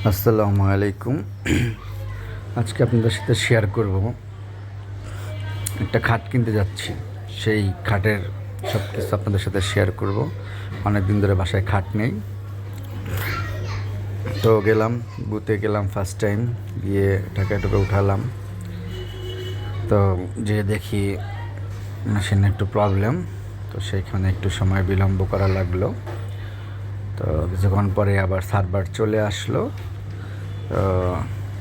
আসসালামু আলাইকুম। আজকে আপনাদের সাথে শেয়ার করব, একটা খাট কিনতে যাচ্ছি। সেই খাটের সব কিছু আপনাদের সাথে শেয়ার করব। অনেক দিন ধরে বাসায় খাট নেই, তো গেলাম, বুথে গেলাম ফার্স্ট টাইম, গিয়ে টাকা টুকা উঠালাম। তো যে দেখি মেশিনে একটু প্রবলেম, তো সেইখানে একটু সময় বিলম্ব করা লাগলো। তো কিছুক্ষণ পরে আবার সার্ভার চলে আসলো। তো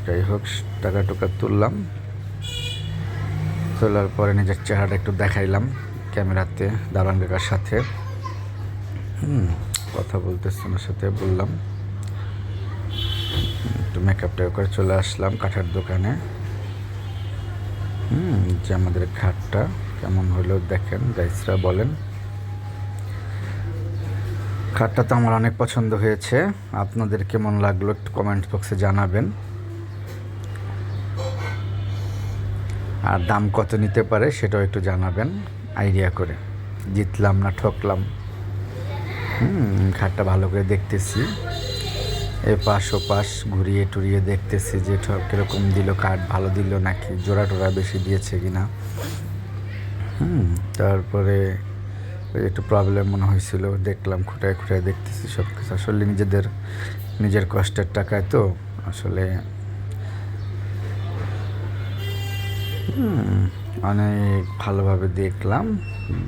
যাই হোক, টাকা টুকা তুললাম, তোলার পরে নিজের চেহারাটা একটু দেখাইলাম ক্যামেরাতে দারোয়ান কাকার সাথে। কথা বলতেছে ওনার সাথে, বললাম একটু মেকআপটা করে চলে আসলাম কাঠের দোকানে। যে আমাদের খাটটা কেমন হলো দেখেন, গাইসরা বলেন। খাটটা তো আমার অনেক পছন্দ হয়েছে, আপনাদের কেমন লাগলো একটু কমেন্ট বক্সে জানাবেন। আর দাম কত নিতে পারে সেটাও একটু জানাবেন আইডিয়া করে, জিতলাম না ঠকলাম। খাটটা ভালো করে দেখতেছি, এপাশ ওপাশ ঘুরিয়ে টুরিয়ে দেখতেছি যে কীরকম দিল, কাঠ ভালো দিল নাকি জোড়া টোড়া বেশি দিয়েছে কিনা। তারপরে একটু প্রবলেম মনে হয়েছিল, দেখলাম খুঁটায় খুঁটায় দেখতেছি সব কিছু। আসলে নিজের কষ্টের টাকায় তো আসলে অনেক ভালোভাবে দেখলাম।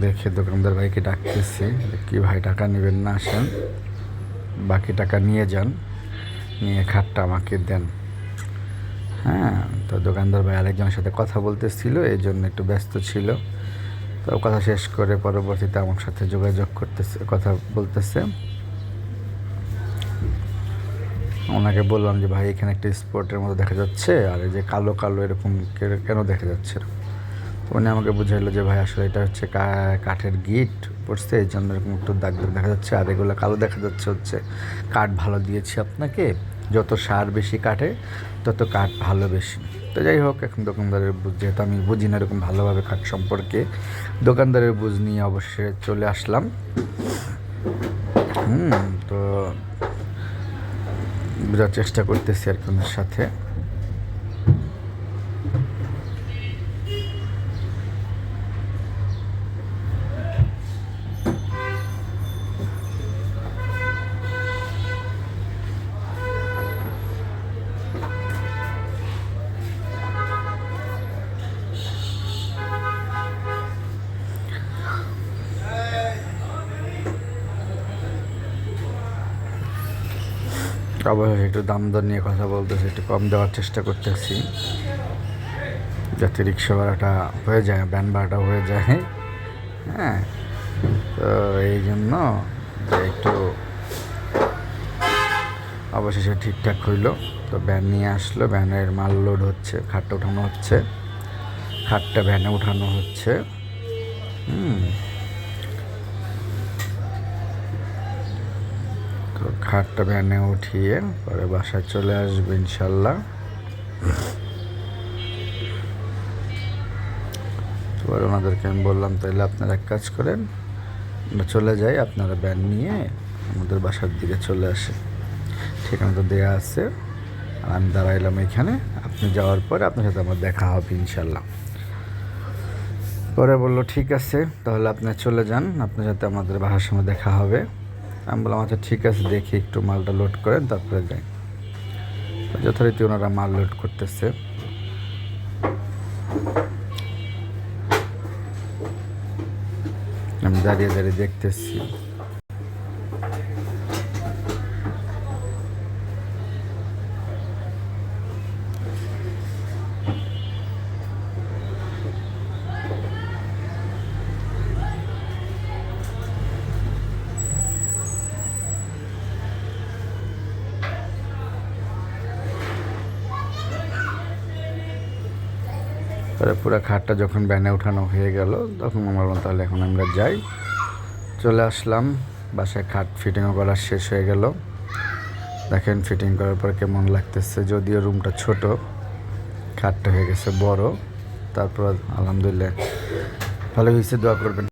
দেখে দোকানদার ভাইকে ডাকতেছি, কি ভাই টাকা নেবেন না, আসেন বাকি টাকা নিয়ে যান, নিয়ে খাটটা আমাকে দেন। হ্যাঁ, তো দোকানদার ভাই আরেকজনের সাথে কথা বলতেছিল, এই জন্য একটু ব্যস্ত ছিল। তো কথা শেষ করে পরবর্তীতে আমার সাথে যোগাযোগ করতেছে, কথা বলতেছে। ওনাকে বললাম যে ভাই এখানে একটা স্পটের মতো দেখা যাচ্ছে, আর এই যে কালো কালো এরকম কেন দেখা যাচ্ছে। উনি আমাকে বুঝাইলো যে ভাই আসলে এটা হচ্ছে কাঠের গিট পড়ছে, এই জন্য এরকম একটু দাগ দাগ দেখা যাচ্ছে, আর এগুলো কালো দেখা যাচ্ছে হচ্ছে কাঠ ভালো দিয়েছি আপনাকে, যত সার বেশি কাঠে তত কাঠ ভালো বেশি। তো যাই হোক, এখন দোকানদারের বুঝ, যেহেতু আমি বুঝি না এরকম ভালোভাবে কাঠ সম্পর্কে, দোকানদারের বুঝ নিয়ে অবশ্যই চলে আসলাম। তো বোঝার চেষ্টা করতেছি আর কি ওনার সাথে। অবশ্যই একটু দাম দর নিয়ে কথা বলতেছি, একটু কম দেওয়ার চেষ্টা করতেছি যাতে রিক্সা ভাড়াটা হয়ে যায়, ভ্যান ভাড়াটা হয়ে যায়। হ্যাঁ, তো এই জন্য যে একটু অবশেষে ঠিকঠাক হইলো। তো ভ্যান নিয়ে আসলো, ভ্যানের মাল লোড হচ্ছে, খাটটা উঠানো হচ্ছে, খাটটা ভ্যানে উঠানো হচ্ছে। তো খাটটা ভ্যানে উঠিয়ে পরে বাসায় চলে আসবে ইনশাল্লাহ। এবার ওনাদেরকে আমি বললাম তাহলে আপনারা এক কাজ করেন, আমরা চলে যাই, আপনারা ভ্যান নিয়ে আমাদের বাসার দিকে চলে আসে, ঠিকানা তো দেওয়া আছে। আর আমি দাঁড়াইলাম এখানে, আপনি যাওয়ার পরে আপনার সাথে আমার দেখা হবে ইনশাল্লাহ। পরে বললো ঠিক আছে, তাহলে আপনি চলে যান, আপনার সাথে আমাদের বাসার সময় দেখা হবে। আমি বললাম আচ্ছা ঠিক আছে, দেখি একটু মালটা লোড করেন তারপরে যাই। যথারীতি ওনারা মাল লোড করতেছে। আমি দাঁড়িয়ে দাঁড়িয়ে দেখতেছি। পরে পুরো খাটটা যখন ভ্যানে উঠানো হয়ে গেল, তখন আমরা বললাম তাহলে এখন আমরা যাই। চলে আসলাম বাসায়, খাট ফিটিংও করা শেষ হয়ে গেল। দেখেন ফিটিং করার পর কেমন লাগতেছে, যদিও রুমটা ছোট, খাটটা হয়ে গেছে বড়, তারপর আলহামদুলিল্লাহ ভালো হয়েছে, দোয়া করবেন।